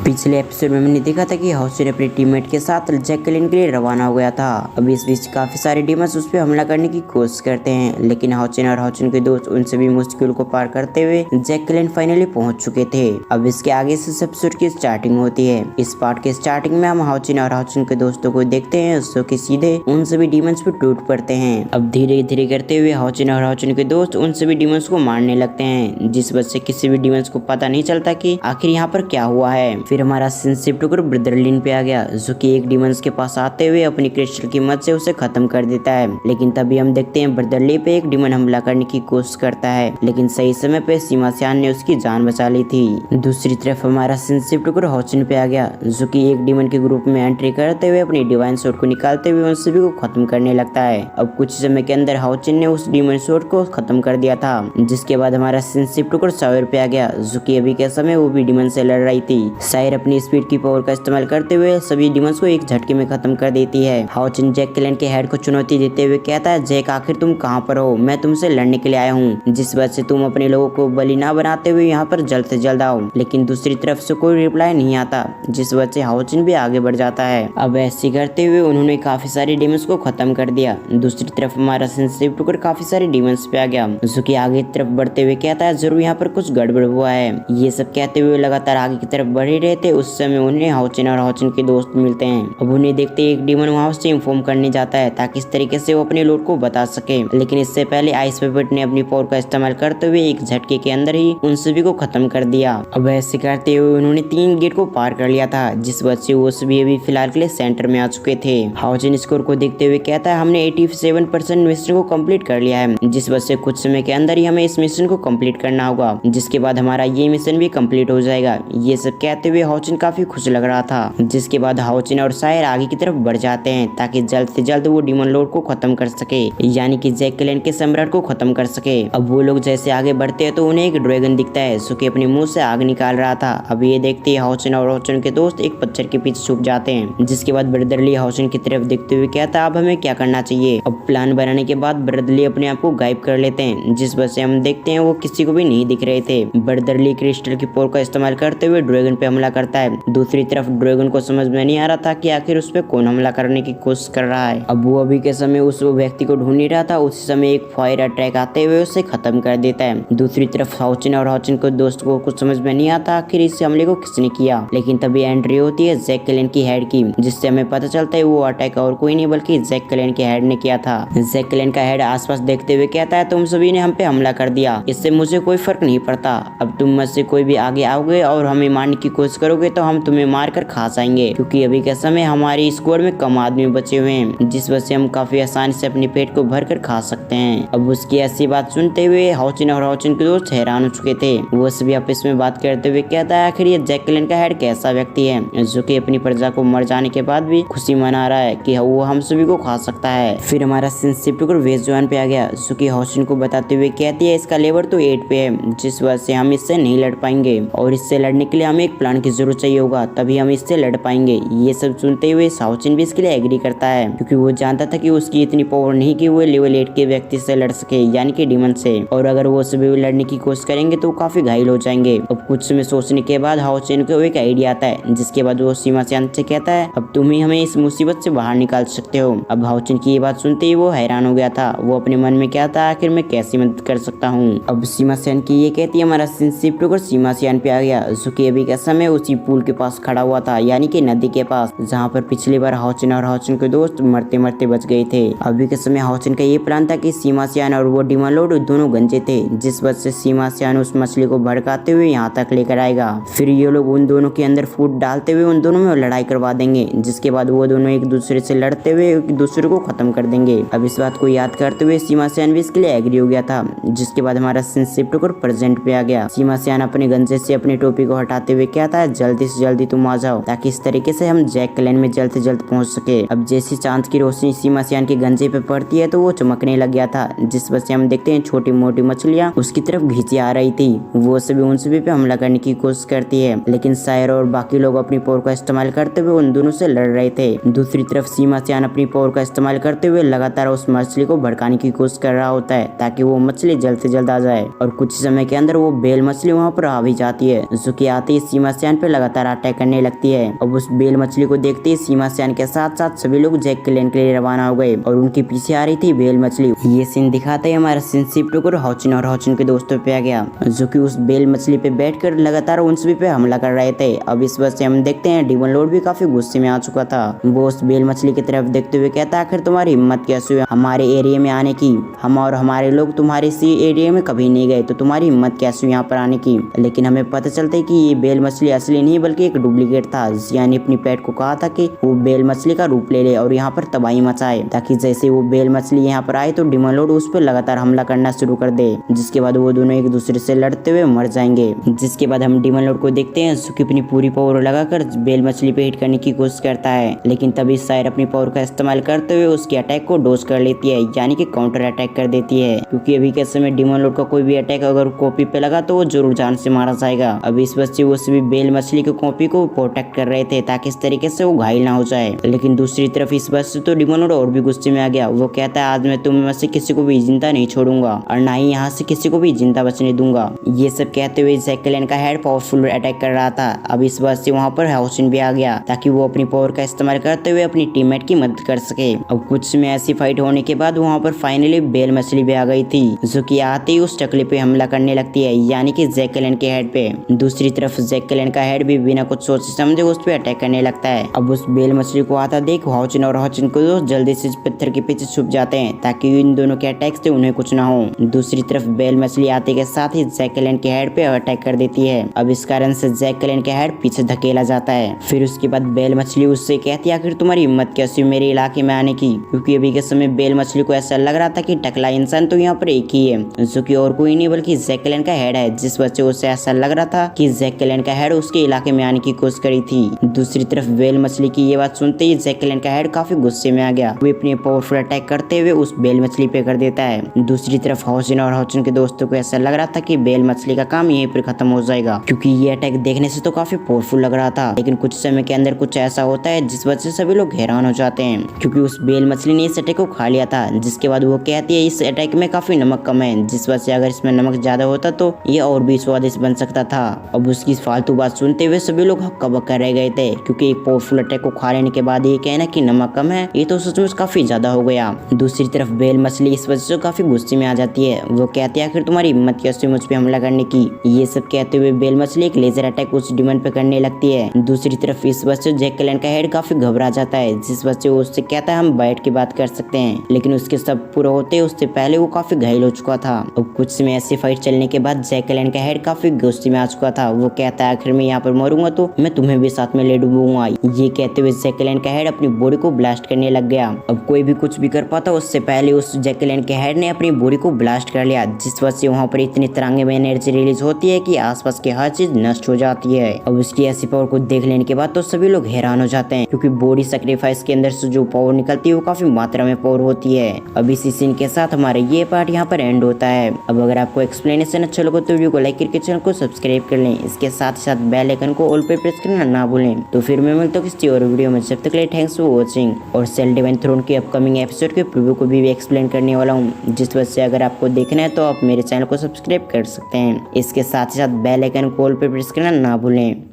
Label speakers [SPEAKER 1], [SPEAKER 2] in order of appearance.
[SPEAKER 1] पिछले एपिसोड में हमने देखा था कि हाउसिन अपने टीममेट के साथ जैकलिन के लिए रवाना हो गया था। अब इस बीच काफी सारे डीमंस उस पर हमला करने की कोशिश करते हैं, लेकिन हाउसिन और हाउसिन के दोस्त उन सभी मुश्किल को पार करते हुए जैकलिन फाइनली पहुंच चुके थे। अब इसके आगे से एपिसोड की स्टार्टिंग होती है। इस पार्ट के स्टार्टिंग में हम हाउसिन और हाउसिन के दोस्तों को देखते हैं जो कि सीधे उन सभी डीमंस पर टूट पड़ते हैं। अब धीरे धीरे करते हुए हाउसिन और हाउसिन के दोस्त उन सभी डीमंस को मारने लगते हैं, जिस वजह से किसी भी डीमंस को पता नहीं चलता कि आखिर यहाँ पर क्या हुआ है। फिर हमारा सीन शिफ्ट होकर ब्रदरलिन पे आ गया, जो कि एक डीमंस के पास आते हुए अपनी क्रिस्टल की मदद से उसे खत्म कर देता है। लेकिन तभी हम देखते हैं ब्रदरली पे एक डीमन हमला करने की कोशिश करता है, लेकिन सही समय पे सीमा सियान ने उसकी जान बचा ली थी। दूसरी तरफ हमारा सीन शिफ्ट होकर हाउसिन पे आ गया, जो कि एक डीमन के ग्रुप में एंट्री करते हुए अपनी डिवाइन सोर्ड को निकालते हुए उन सभी को खत्म करने लगता है। अब कुछ समय के अंदर हाउसिन ने उस डीमन सोर्ड को खत्म कर दिया था, जिसके बाद हमारा सीन शिफ्ट होकर सायर पे आ गया, जो कि अभी के समय वो भी डीमन से लड़ रही थी। सायर अपनी स्पीड की पावर का इस्तेमाल करते हुए सभी डीमंस को एक झटके में खत्म कर देती है। हाउसिन जैकलिन के हेड को चुनौती देते हुए कहता है, जैक आखिर तुम कहां पर हो? मैं तुमसे लड़ने के लिए आया हूं, जिस वजह से तुम अपने लोगों को बलि ना बनाते हुए यहाँ पर जल्द से जल्द आओ। लेकिन दूसरी तरफ से कोई रिप्लाई नहीं आता, जिस वजह से हाउसिन भी आगे बढ़ जाता है। अब ऐसे करते हुए उन्होंने काफी सारे डीमंस को खत्म कर दिया। दूसरी तरफ हमारा सेंसिटिव टुकर काफी सारे डीमंस पे आ गया, जो कि आगे की तरफ बढ़ते हुए कहता है, जरूर यहाँ पर कुछ गड़बड़ हुआ है। ये सब कहते हुए लगातार आगे की तरफ बढ़ ही रहे थे। उस समय उन्हें हाउसिन और हाउसिन के दोस्त मिलते हैं। अब उन्हें देखते एक डीमन वहां से इन्फॉर्म करने जाता है, ताकि इस तरीके से वो अपने लोड को बता सके। लेकिन इससे पहले आइस पेपेट ने अपनी पावर का इस्तेमाल करते हुए एक झटके के अंदर ही उन सभी को खत्म कर दिया। अब ऐसे करते हुए उन्होंने 3 गेट को पार कर लिया था, जिस वजह से वो सभी अभी फिलहाल के लिए सेंटर में आ चुके थे। हाउसिन स्कोर को देखते हुए कहता है, हमने 87% मिशन को कंप्लीट कर लिया है, जिस वजह से कुछ समय के अंदर ही हमें इस मिशन को कंप्लीट करना होगा, जिसके बाद हमारा ये मिशन भी कंप्लीट हो जाएगा। ये सब कहते हुए हाउसिन काफी खुश लग रहा था, जिसके बाद हाउसिन और सायर आगे की तरफ बढ़ जाते हैं, ताकि जल्द से जल्द वो डीमन लॉर्ड को खत्म कर सके, यानी कि जैकलिन के सम्राट को खत्म कर सके। अब वो लोग जैसे आगे बढ़ते हैं तो उन्हें एक ड्रैगन दिखता है, जो कि अपने मुंह से आग निकाल रहा था। अब ये देखते ही हाउसिन और हाउसिन के दोस्त एक पत्थर के पीछे छुप जाते हैं, जिसके बाद ब्रदरली हाउसिन की तरफ देखते हुए कहता है, अब हमें क्या करना चाहिए? अब प्लान बनाने के बाद ब्रदरली अपने आप को गायब कर लेते हैं, जिस वजह से हम देखते हैं वो किसी को भी नहीं दिख रहे थे। ब्रदरली क्रिस्टल की पावर का इस्तेमाल करते हुए ड्रैगन पे हमला करता है। दूसरी तरफ ड्रैगन को समझ में नहीं आ रहा था कि आखिर उस पे कौन हमला करने की कोशिश कर रहा है। अब वो अभी के समय उस व्यक्ति को ढूंढ नहीं रहा था, उसी समय एक फायर अटैक आते हुए उसे खत्म कर देता है। दूसरी तरफ हाउसिन और हाउसिन के दोस्त को कुछ समझ में नहीं आता आखिर इस हमले को किसने किया। लेकिन तभी एंट्री होती है जैकलिन की हेड की, जिससे हमें पता चलता है वो अटैक और कोई नहीं बल्कि जैकलिन के हेड ने किया था। जैकलिन का हेड आसपास देखते हुए कहता है, तुम सभी ने हम पे हमला कर दिया, इससे मुझे कोई फर्क नहीं पड़ता। अब तुम में से कोई भी आगे आओगे और हमें मारने की कोशिश करोगे तो हम तुम्हें मार कर खा जाएंगे, क्योंकि अभी के समय हमारी स्क्वाड में कम आदमी बचे हुए हैं, जिस वजह से हम काफी आसानी से अपने पेट को भर कर खा सकते हैं। अब उसकी ऐसी बात सुनते हुए हाउसिन और हाउसिन के दोस्त हैरान हो चुके थे। वो सभी आपस में बात करते हुए कहता है, आखिर ये जैकलिन का हेड कैसा व्यक्ति है जो कि अपनी प्रजा को मर जाने के बाद भी खुशी मना रहा है कि वो हम सभी को खा सकता है। फिर हमारा सेंसिटिव टुकर वेजवान पे आ गया, जो कि हाउसिन को बताते हुए कहती है, इसका लेवल तो 8 पे है, जिस वजह से हम इससे नहीं लड़ पाएंगे और इससे लड़ने के लिए हमें एक प्लान की जरूरत चाहिए होगा, तभी हम इससे लड़ पाएंगे। ये सब सुनते हुए हाउसिन भी इसके लिए एग्री करता है, क्योंकि वो जानता था कि उसकी इतनी पावर नहीं कि वो लेवल 8 के व्यक्ति से लड़ सके, यानी कि डीमन से, और अगर वो सभी लड़ने की कोशिश करेंगे तो काफी घायल हो जाएंगे। अब कुछ समय सोचने के बाद हाउसिन को एक आइडिया आता है, जिसके बाद वो सीमा सियान से कहता है, अब तुम ही हमें इस मुसीबत से बाहर निकाल सकते हो। अब हाउसिन की ये बात सुनते ही वो हैरान हो गया था। वो अपने मन में क्या था, आखिर मैं कैसी मदद कर सकता हूँ। अब सीमा सियान की ये कहती है, हमारा सिंसिप टुकर सीमा सियान पे आ गया, जो कि अभी का समय उसी पुल के पास खड़ा हुआ था, यानी कि नदी के पास, जहाँ पर पिछली बार हाउसिन और हाउसिन के दोस्त मरते मरते बच गए थे। अभी के समय हाउसिन का ये प्लान था कि सीमा सियान और वो डीमन लॉर्ड दोनों गंजे थे, जिस वजह से सीमा सियान उस मछली को भड़काते हुए यहाँ तक लेकर आएगा। फिर ये लोग उन दोनों के अंदर फूड डालते हुए उन दोनों में लड़ाई करवा देंगे, जिसके बाद वो दोनों एक दूसरे से लड़ते हुए एक दूसरे को खत्म कर देंगे। अब इस बात को याद करते हुए सीमा सियान भी इसके लिए एग्री हो गया था, जिसके बाद हमारा सेंसिटिव टुकर प्रेजेंट पे आ गया। सीमा सियान अपने गंजे से अपनी टोपी को हटाते हुए कहता है, जल्दी से जल्दी तुम आ जाओ, ताकि इस तरीके से हम जैकलिन में जल्द से जल्द पहुंच सके। अब जैसी चांद की रोशनी सीमा सियान के गंजे पे पड़ती है तो वो चमकने लग गया था, जिस वजह से हम देखते हैं छोटी मोटी मछलियां उसकी तरफ खींची आ रही थी। वो सभी उन सभी पे हमला करने की कोशिश करती है, लेकिन सायर और बाकी लोग अपनी पावर का इस्तेमाल करते हुए उन दोनों से लड़ रहे थे। दूसरी तरफ सीमा सियान अपनी पावर का इस्तेमाल करते हुए लगातार उस मछली को भड़काने की कोशिश कर रहा होता है, ताकि वो मछली जल्द से जल्द आ जाए। और कुछ समय के अंदर वो बेल मछली वहाँ पर आ भी जाती है, जो कि आते ही सीमा सियान इंसान पे लगातार अटैक करने लगती है। अब उस बेल मछली को देखते ही सीमा सैन के साथ साथ सभी लोग जैक क्लेन के लिए रवाना हो गए और उनके पीछे आ रही थी बेल मछली। ये सीन दिखाते ही हमारा सिनशिप टुकुर हाउचिन और हाउचिन के दोस्तों पे आ गया, जो कि उस बेल मछली पे बैठकर लगातार उन सभी पे हमला कर रहे थे। अब इस वजह से हम देखते हैं डेमन लॉर्ड भी काफी गुस्से में आ चुका था। वो उस बेल मछली की तरफ देखते हुए कहता, आखिर तुम्हारी हिम्मत कैसे हुई हमारे एरिया में आने की? हम और हमारे लोग तुम्हारे इसी एरिया में कभी नहीं गए, तो तुम्हारी हिम्मत कैसे हुई यहाँ पर आने की? लेकिन हमें पता चलता है कि ये बेल मछली असली नहीं बल्कि एक डुप्लीकेट था। जियान ने अपनी पेट को कहा था कि वो बेल मछली का रूप ले ले और यहाँ पर तबाही मचाए, ताकि जैसे वो बेल मछली यहाँ पर आए तो डेमन लॉर्ड उस पर लगातार हमला करना शुरू कर दे, जिसके बाद वो दोनों एक दूसरे से लड़ते हुए मर जाएंगे। जिसके बाद हम डेमन लॉर्ड को देखते हैं जो कि अपनी पूरी पावर लगाकर बेल मछली पे हिट करने की कोशिश करता है, लेकिन तभी सायर अपनी पावर का इस्तेमाल करते हुए उसके अटैक को डोज कर लेती है, यानी कि काउंटर अटैक कर देती है। क्योंकि अभी के समय डेमन लॉर्ड का कोई भी अटैक अगर कॉपी पे लगा तो वो जरूर जान से मारा जाएगा। अब इस वजह से वो सभी बेल मछली की कॉपी को प्रोटेक्ट कर रहे थे ताकि इस तरीके से वो घायल ना हो जाए। लेकिन दूसरी तरफ इस वजह से तो डेमन लॉर्ड और भी गुस्से में आ गया। वो कहता है, आज मैं तुम में से किसी को भी जिंदा नहीं छोड़ूंगा और ना ही यहाँ से किसी को भी जिंदा बचने दूंगा। ये सब कहते हुए जैक क्लेन का हेड पावरफुल अटैक कर रहा था। अब इस वजह से वहाँ पर हाउचिन भी आ गया ताकि वो अपनी पावर का इस्तेमाल करते हुए अपनी टीममेट की मदद कर सके। अब कुछ में ऐसी फाइट होने के बाद वहाँ पर फाइनली बेल मछली भी आ गई थी, जो कि आते ही उस टकले पे हमला करने लगती है, यानी कि जैक क्लेन के हेड पे। दूसरी तरफ जैक क्लेन का हेड भी बिना कुछ सोचे समझे उस पे अटैक करने लगता है। अब उस बेल मछली को आता देख हाउचिन और हाउचिन को जल्दी से पत्थर के पीछे छुप जाते हैं ताकि इन दोनों के अटैक से उन्हें कुछ ना हो। दूसरी तरफ बेल मछली आते के साथ ही जैक क्लेन के हेड पे अटैक कर देती है। अब इस कारण से जैक क्लेन के हेड पीछे धकेला जाता है। फिर उसके बाद बेल मछली उससे कहती है, आखिर तुम्हारी हिम्मत कैसी हुई मेरे इलाके में आने की? क्योंकि अभी के समय बेल मछली को ऐसा लग रहा था कि टकला इंसान तो यहाँ पर एक ही है, जो कि और कोई नहीं बल्कि जैक क्लेन का हेड है। जिस वजह से उसे ऐसा लग रहा था कि जैक क्लेन का हेड उसके इलाके में आने की कोशिश करी थी। दूसरी तरफ बेल मछली की ये बात सुनते ही जैक क्लेन का हेड काफी गुस्से में आ गया। वो अपने पावरफुल अटैक करते हुए उस बेल मछली पे कर देता है। दूसरी तरफ हाउचिन और हाउचिन के दोस्तों को ऐसा लग रहा था कि बेल मछली का काम यहीं पर खत्म हो जाएगा, क्योंकि ये अटैक देखने से तो काफी पावरफुल लग रहा था। लेकिन कुछ समय के अंदर कुछ ऐसा होता है जिस वजह से सभी लोग हैरान हो जाते हैं, क्योंकि उस बेल मछली ने इस अटैक को खा लिया था। जिसके बाद वो कहती है, इस अटैक में काफी नमक कम है, जिस वजह से अगर इसमें नमक ज्यादा होता तो ये और भी स्वादिष्ट बन सकता था। अब उसकी फालतू बात सुनते हुए सभी लोग हक्का बक्का रह गए थे, क्योंकि एक पावरफुल अटैक को खा लेने के बाद ये कहना कि नमक कम है, ये तो सचमुच काफी ज्यादा हो गया। दूसरी तरफ बेल मछली इस वजह से काफी गुस्से में आ जाती है। वो कहती है, आखिर तुम्हारी हिम्मत कैसे मुझ पे हमला करने की? ये सब कहते हुए बेल मछली एक लेजर अटैक उस डिमन पे करने लगती है। दूसरी तरफ इस वजह से जैक क्लेन का हेड काफी घबरा जाता है, जिस वजह से वो उससे कहता है, हम बैठ के बात कर सकते हैं। लेकिन उसके सब पूरा होते उससे पहले वो काफी घायल हो चुका था। अब कुछ समय ऐसी फाइट चलने के बाद जैक क्लेन का हेड काफी गुस्से में आ चुका था। वो कहता है, आखिर मैं यहाँ पर मरूंगा तो मैं तुम्हें भी साथ में ले डूबूंगा। ये कहते हुए जैक क्लेन का हेड अपनी बॉडी को ब्लास्ट करने लग गया। अब कोई भी कुछ भी कर पाता उससे पहले उस जैक क्लेन के हेड ने अपनी बॉडी को ब्लास्ट कर लिया, जिस वजह से वहाँ पर इतनी तरंगे में एनर्जी रिलीज होती है कि आसपास की हर चीज नष्ट हो जाती है। अब उसकी ऐसी पावर को देख लेने के बाद तो सभी लोग हैरान हो जाते हैं, क्योंकि बॉडी सैक्रिफाइस के अंदर से जो पावर निकलती है वो काफी मात्रा में पावर होती है। अब इसी सीन के साथ हमारा ये पार्ट यहाँ पर एंड होता है। अब अगर आपको एक्सप्लेनेशन अच्छा लगे तो वीडियो को लाइक करके चैनल को सब्सक्राइब कर लें। इसके साथ ही साथ बेल आइकन को ऑल पे प्रेस करना ना भूलें। तो फिर मैं मिलता हूँ किसी और वीडियो में, जब तक के लिए थैंक्स फॉर वॉचिंग। और सेल डिवाइन थ्रोन के अपकमिंग एपिसोड के प्रीव्यू को भी एक्सप्लेन करने वाला हूँ, जिस वजह से अगर आपको देखना है तो आप मेरे चैनल को सब्सक्राइब कर सकते हैं। इसके साथ ही साथ बेल आइकन को ऑल पे प्रेस करना ना भूलें।